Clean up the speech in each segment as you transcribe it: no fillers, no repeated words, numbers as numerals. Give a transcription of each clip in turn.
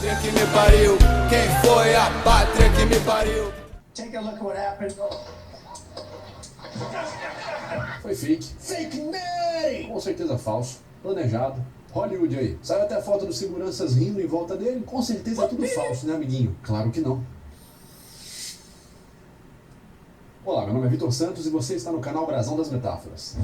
Pátria que me pariu, quem foi a pátria que me pariu? Take a look at what happened. Foi fake. Fake Mary! Com certeza falso. Planejado. Hollywood aí. Saiu até a foto dos seguranças rindo em volta dele. Com certeza é tudo falso, né, amiguinho? Claro que não. Olá, meu nome é Vitor Santos e você está no canal Brasão das Metáforas.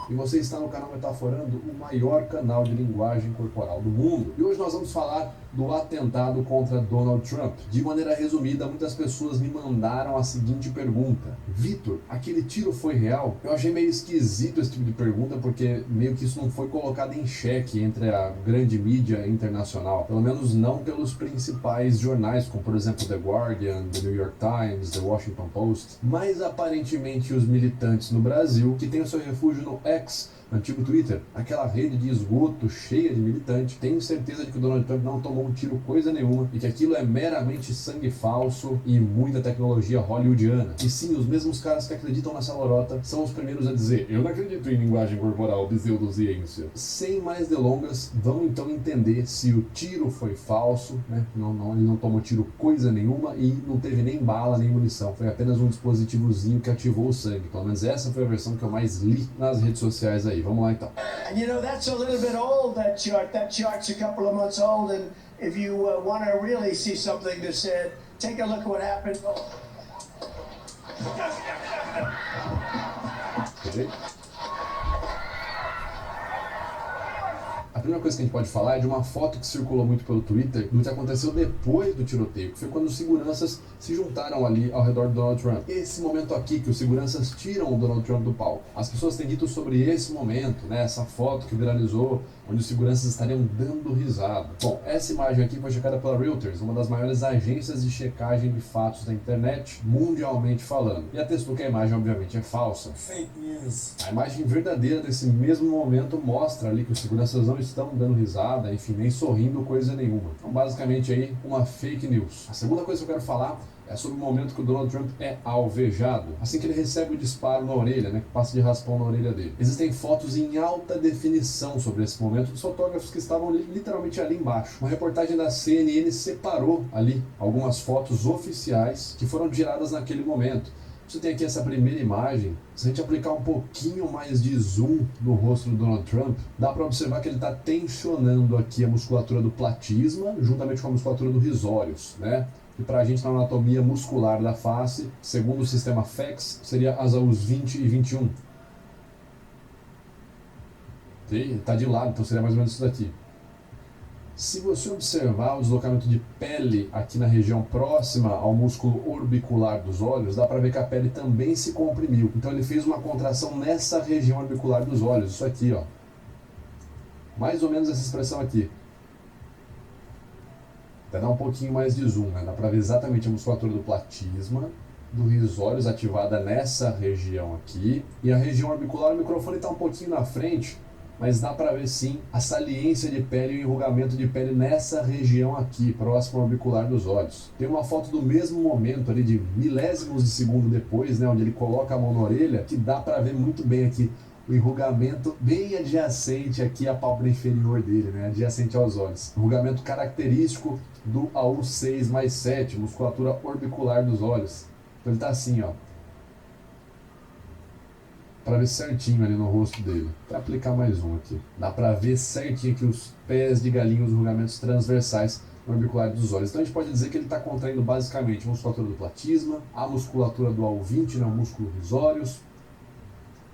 E você está no canal Metaforando, o maior canal de linguagem corporal do mundo. E hoje nós vamos falar do atentado contra Donald Trump. De maneira resumida, muitas pessoas me mandaram a seguinte pergunta: Vitor, aquele tiro foi real? Eu achei meio esquisito esse tipo de pergunta, porque meio que isso não foi colocado em xeque entre a grande mídia internacional. Pelo menos não pelos principais jornais, como por exemplo The Guardian, The New York Times, The Washington Post. Mas aparentemente os militantes no Brasil, que têm o seu refúgio no X, antigo Twitter, aquela rede de esgoto cheia de militantes, tenho certeza de que o Donald Trump não tomou um tiro coisa nenhuma e que aquilo é meramente sangue falso e muita tecnologia hollywoodiana. E sim, os mesmos caras que acreditam nessa lorota são os primeiros a dizer: eu não acredito em linguagem corporal, pseudociência. Sem mais delongas, vamos então entender se o tiro foi falso, né? Ele não tomou tiro coisa nenhuma e não teve nem bala nem munição. Foi apenas um dispositivozinho que ativou o sangue. Pelo menos essa foi a versão que eu mais li nas redes sociais aí. Vamos lá então. And you know, that's a little bit old, that chart. That chart's a couple of months old, and if you want to really see something that said, take a look at what happened. Okay. A primeira coisa que a gente pode falar é de uma foto que circulou muito pelo Twitter do que aconteceu depois do tiroteio, que foi quando os seguranças se juntaram ali ao redor do Donald Trump. Esse momento aqui que os seguranças tiram o Donald Trump do palco. As pessoas têm dito sobre esse momento, né, essa foto que viralizou, onde os seguranças estariam dando risada. Bom, essa imagem aqui foi checada pela Reuters, uma das maiores agências de checagem de fatos da internet, mundialmente falando. E atestou que a imagem, obviamente, é falsa. Fake news. A imagem verdadeira desse mesmo momento mostra ali que os seguranças não estão dando risada, enfim, nem sorrindo coisa nenhuma. Então, basicamente aí, uma fake news. A segunda coisa que eu quero falar é sobre o momento que o Donald Trump é alvejado, assim que ele recebe o disparo na orelha, né, que passa de raspão na orelha dele. Existem fotos em alta definição sobre esse momento dos fotógrafos que estavam literalmente ali embaixo. Uma reportagem da CNN separou ali algumas fotos oficiais que foram tiradas naquele momento. Você tem aqui essa primeira imagem. Se a gente aplicar um pouquinho mais de zoom no rosto do Donald Trump, dá para observar que ele está tensionando aqui a musculatura do platisma, juntamente com a musculatura do risórios, né? E para a gente, na anatomia muscular da face, segundo o sistema FEX, seria as AUs 20 e 21. Ele está de lado, então seria mais ou menos isso daqui. Se você observar o deslocamento de pele aqui na região próxima ao músculo orbicular dos olhos, dá para ver que a pele também se comprimiu. Então ele fez uma contração nessa região orbicular dos olhos, isso aqui, ó. Mais ou menos essa expressão aqui. Vai dar um pouquinho mais de zoom, né? Dá para ver exatamente a musculatura do platisma, do risórios ativada nessa região aqui. E a região orbicular, o microfone está um pouquinho na frente, mas dá para ver sim a saliência de pele e o enrugamento de pele nessa região aqui, próximo ao orbicular dos olhos. Tem uma foto do mesmo momento ali, de milésimos de segundo depois, né, onde ele coloca a mão na orelha, que dá para ver muito bem aqui o enrugamento bem adjacente aqui à pálpebra inferior dele, né, adjacente aos olhos. Enrugamento característico do AU6+7, musculatura orbicular dos olhos. Então ele tá assim, ó, para ver certinho ali no rosto dele. Vou aplicar mais um aqui. Dá para ver certinho aqui os pés de galinha, os rugamentos transversais no orbicular dos olhos. Então a gente pode dizer que ele está contraindo basicamente a musculatura do platisma, a musculatura do AU20, né, o músculo risórios,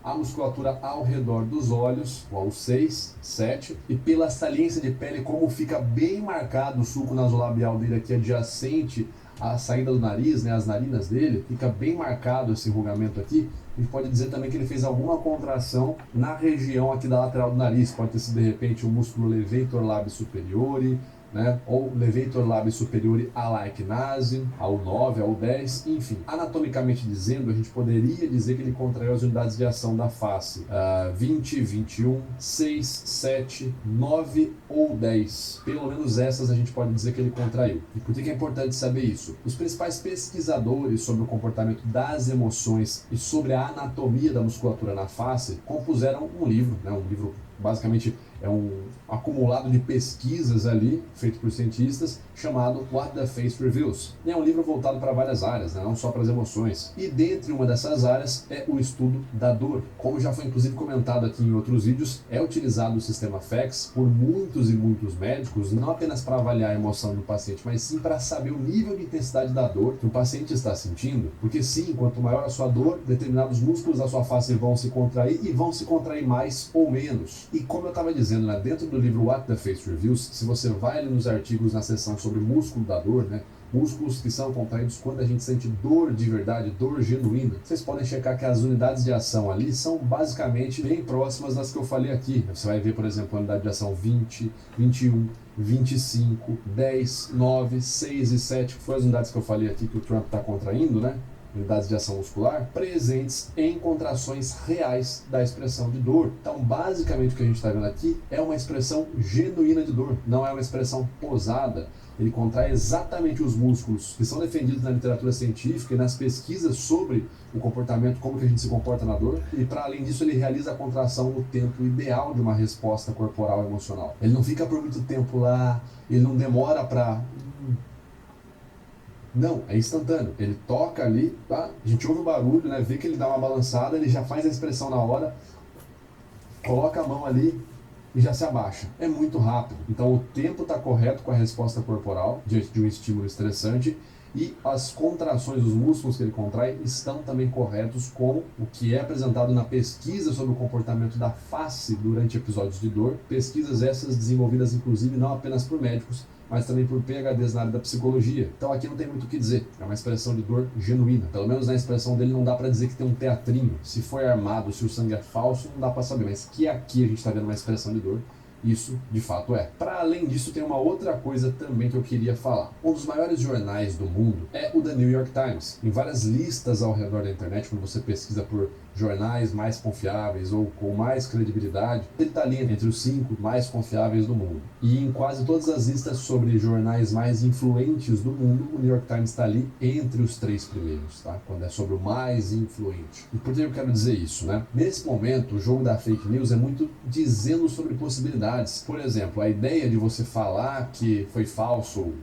a musculatura ao redor dos olhos, o AU6, 7, e pela saliência de pele, como fica bem marcado o sulco nasolabial dele aqui adjacente à saída do nariz, né, as narinas dele, fica bem marcado esse enrugamento aqui. A gente pode dizer também que ele fez alguma contração na região aqui da lateral do nariz. Pode ter sido de repente o músculo levator labii superiore, né? Ou levator labii superiore ala echinase, AU9, AU10, enfim. Anatomicamente dizendo, a gente poderia dizer que ele contraiu as unidades de ação da face 20, 21, 6, 7, 9 ou 10. Pelo menos essas a gente pode dizer que ele contraiu. E por que é importante saber isso? Os principais pesquisadores sobre o comportamento das emoções e sobre a anatomia da musculatura na face compuseram um livro, né? Um livro basicamente é um acumulado de pesquisas ali, feito por cientistas, chamado What the Face Reveals. E é um livro voltado para várias áreas, né? Não só para as emoções. E dentre uma dessas áreas é o estudo da dor. Como já foi inclusive comentado aqui em outros vídeos, é utilizado o sistema FACS por muitos e muitos médicos, não apenas para avaliar a emoção do paciente, mas sim para saber o nível de intensidade da dor que o paciente está sentindo. Porque sim, quanto maior a sua dor, determinados músculos da sua face vão se contrair e vão se contrair mais ou menos. E como eu estava dizendo, né, dentro do livro What the Face Reveals, se você vai ali nos artigos na seção sobre músculo da dor, né, músculos que são contraídos quando a gente sente dor de verdade, dor genuína, vocês podem checar que as unidades de ação ali são basicamente bem próximas das que eu falei aqui. Você vai ver, por exemplo, a unidade de ação 20, 21, 25, 10, 9, 6 e 7, que foram as unidades que eu falei aqui que o Trump está contraindo, né? Unidades de ação muscular, presentes em contrações reais da expressão de dor. Então, basicamente, o que a gente está vendo aqui é uma expressão genuína de dor, não é uma expressão posada. Ele contrai exatamente os músculos que são defendidos na literatura científica e nas pesquisas sobre o comportamento, como que a gente se comporta na dor, e para além disso ele realiza a contração no tempo ideal de uma resposta corporal emocional. Ele não fica por muito tempo lá, ele não demora para... Não, é instantâneo. Ele toca ali, tá? A gente ouve o barulho, né? Vê que ele dá uma balançada, ele já faz a expressão na hora, coloca a mão ali e já se abaixa. É muito rápido. Então o tempo está correto com a resposta corporal diante de um estímulo estressante e as contrações dos músculos que ele contrai estão também corretos com o que é apresentado na pesquisa sobre o comportamento da face durante episódios de dor. Pesquisas essas desenvolvidas inclusive não apenas por médicos, mas também por PhDs na área da psicologia. Então aqui não tem muito o que dizer, é uma expressão de dor genuína. Pelo menos na expressão dele não dá pra dizer que tem um teatrinho. Se foi armado, se o sangue é falso, não dá pra saber, mas que aqui a gente tá vendo uma expressão de dor, isso de fato é. Para além disso, tem uma outra coisa também que eu queria falar. Um dos maiores jornais do mundo é o The New York Times. Em várias listas ao redor da internet, quando você pesquisa por jornais mais confiáveis ou com mais credibilidade, ele está ali entre os 5 mais confiáveis do mundo. E em quase todas as listas sobre jornais mais influentes do mundo, o New York Times está ali entre os 3 primeiros, tá? Quando é sobre o mais influente. E por que eu quero dizer isso, né? Nesse momento, o jogo da fake news é muito dizendo sobre possibilidades. Por exemplo, a ideia de você falar que foi falso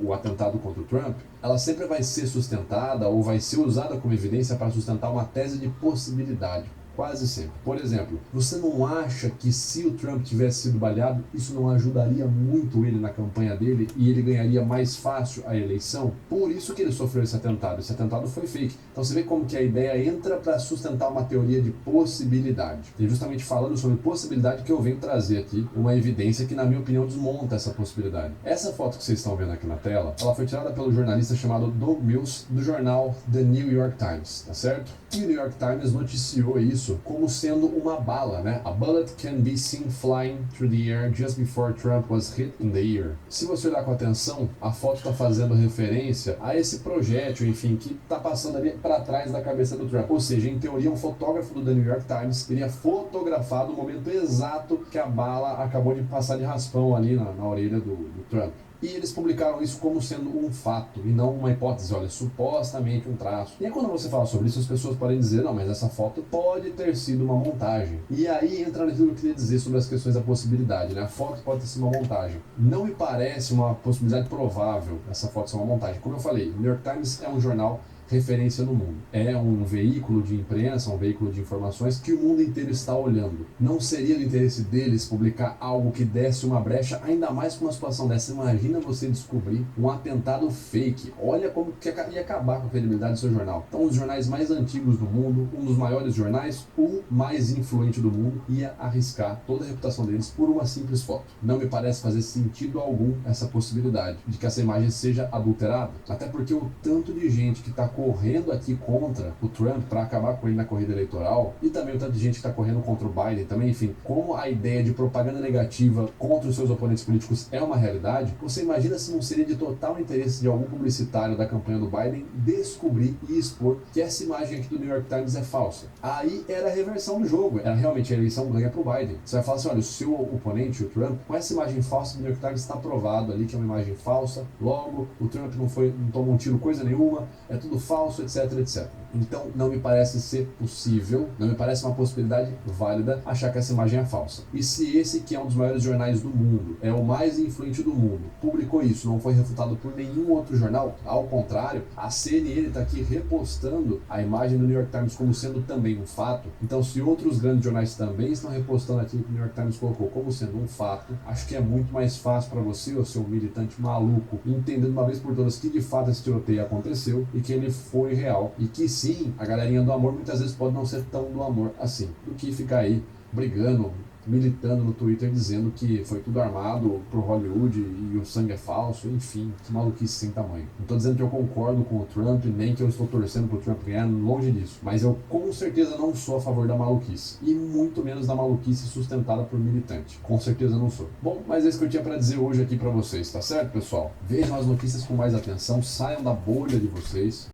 o atentado contra o Trump, ela sempre vai ser sustentada ou vai ser usada como evidência para sustentar uma tese de possibilidade. Quase sempre. Por exemplo, você não acha que se o Trump tivesse sido baleado, isso não ajudaria muito ele na campanha dele e ele ganharia mais fácil a eleição? Por isso que ele sofreu esse atentado. Esse atentado foi fake. Então você vê como que a ideia entra para sustentar uma teoria de possibilidade. E justamente falando sobre possibilidade que eu venho trazer aqui uma evidência que, na minha opinião, desmonta essa possibilidade. Essa foto que vocês estão vendo aqui na tela, ela foi tirada pelo jornalista chamado Doug Mills, do jornal The New York Times, tá certo? E o New York Times noticiou isso como sendo uma bala, né? A bullet can be seen flying through the air just before Trump was hit in the ear. Se você olhar com atenção, a foto está fazendo referência a esse projétil, enfim, que está passando ali para trás da cabeça do Trump. Ou seja, em teoria, um fotógrafo do The New York Times teria fotografado o momento exato que a bala acabou de passar de raspão ali na orelha do Trump. E eles publicaram isso como sendo um fato e não uma hipótese, olha, supostamente um traço. E aí quando você fala sobre isso, as pessoas podem dizer, não, mas essa foto pode ter sido uma montagem. E aí entra naquilo que eu queria dizer sobre as questões da possibilidade, né? A foto pode ter sido uma montagem. Não me parece uma possibilidade provável essa foto ser uma montagem. Como eu falei, o New York Times é um jornal referência no mundo. É um veículo de imprensa, um veículo de informações que o mundo inteiro está olhando. Não seria do interesse deles publicar algo que desse uma brecha, ainda mais com uma situação dessa. Imagina você descobrir um atentado fake. Olha como que ia acabar com a credibilidade do seu jornal. Então, os jornais mais antigos do mundo, um dos maiores jornais, o mais influente do mundo, ia arriscar toda a reputação deles por uma simples foto. Não me parece fazer sentido algum essa possibilidade de que essa imagem seja adulterada. Até porque o tanto de gente que está correndo aqui contra o Trump para acabar com ele na corrida eleitoral, e também o tanto de gente que está correndo contra o Biden também, enfim, como a ideia de propaganda negativa contra os seus oponentes políticos é uma realidade, você imagina se não seria de total interesse de algum publicitário da campanha do Biden descobrir e expor que essa imagem aqui do New York Times é falsa. Aí era a reversão do jogo, era realmente a eleição ganha para o Biden. Você vai falar assim, olha, o seu oponente, o Trump, com essa imagem falsa do New York Times está provado ali que é uma imagem falsa, logo o Trump não tomou um tiro coisa nenhuma, é tudo falso, falso, etc, etc. Então não me parece ser possível, não me parece uma possibilidade válida achar que essa imagem é falsa. E se esse que é um dos maiores jornais do mundo, é o mais influente do mundo, publicou isso, não foi refutado por nenhum outro jornal, ao contrário, a CNN está aqui repostando a imagem do New York Times como sendo também um fato. Então se outros grandes jornais também estão repostando aquilo que o New York Times colocou como sendo um fato, acho que é muito mais fácil para você, ou seu militante maluco, entender de uma vez por todas que de fato esse tiroteio aconteceu e que ele foi real, e que sim, a galerinha do amor muitas vezes pode não ser tão do amor assim, do que ficar aí brigando, militando no Twitter dizendo que foi tudo armado pro Hollywood e o sangue é falso, enfim, que maluquice sem tamanho. Não tô dizendo que eu concordo com o Trump, nem que eu estou torcendo pro Trump ganhar, longe disso, mas eu com certeza não sou a favor da maluquice, e muito menos da maluquice sustentada por militante, com certeza não sou. Bom, mas é isso que eu tinha para dizer hoje aqui para vocês, tá certo, pessoal? Vejam as notícias com mais atenção, saiam da bolha de vocês.